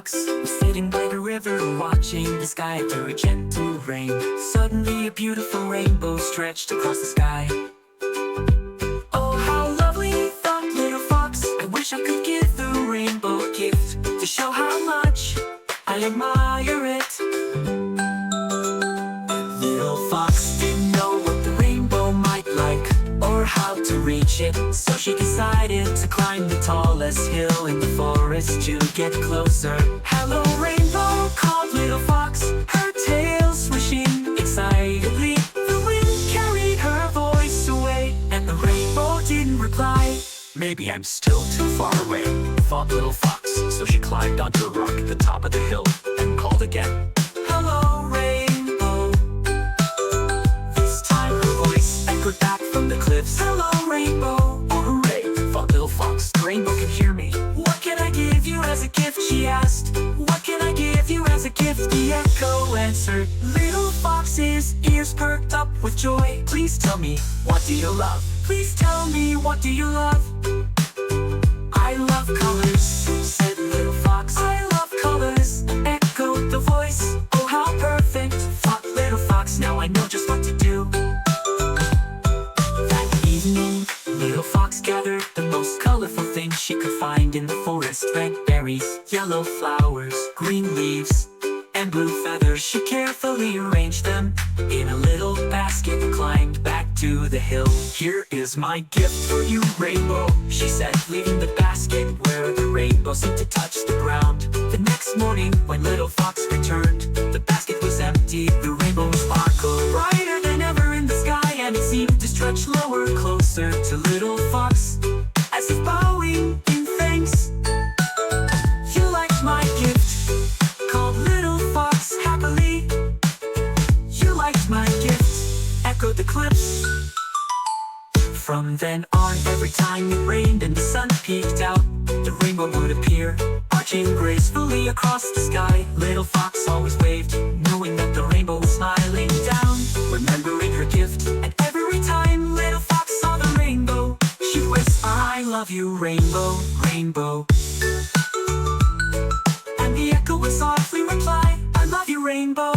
fox was sitting by the river, watching the sky through a gentle rain. Suddenly a beautiful rainbow stretched across the sky. Oh, how lovely, thought little fox. I wish I could give the rainbow a gift to show how much I admire it. Little fox didn't know what the rainbow might like, or how to reach it, so she decided to climb the tallest hill in the forest to get closer. Hello rainbow, called little fox, her tail swishing excitedly. The wind carried her voice away, and the rainbow didn't reply. Maybe I'm still too far away, thought little fox, so she climbed onto a rock at the top of the hill and called again. Hello rainbow. This time her voice echoed back from the cliffs. Hello rainbow. Oh hooray, thought little fox, the rainbow can hear me. What can I give you as a gift, she asked. What can I give you as a gift, the echo answered. Little fox's ears perked up with joy. Please tell me, what do you love? Please tell me, what do you love? I love colors, said little fox. I love colors, echoed the voice. Oh how perfect, thought little fox, now I know just what to do. That evening, little fox gathered the most colorful things she could find in the forest. Red berries, yellow flowers, green leaves, and blue feathers. She carefully arranged them in a little basket, climbed back to the hill. Here is my gift for you, rainbow, she said, leaving the basket where the rainbow seemed to touch the ground. The next morning, when little fox returned, the basket was empty. The rainbow sparkled brighter than ever in the sky, and it seemed to stretch lower, closer to little fox, as if bowing in thanks. You liked my gift, called little fox happily. You liked my gift, echoed the cliffs. From then on, every time it rained and the sun peeked out, the rainbow would appear, arching gracefully across the sky. Little fox always waved, knowing that the rainbow was smiling down, remembering her gift. And every time little fox saw the rainbow, she'd whisper, I love you, rainbow, rainbow. And the echo would softly reply, I love you, rainbow.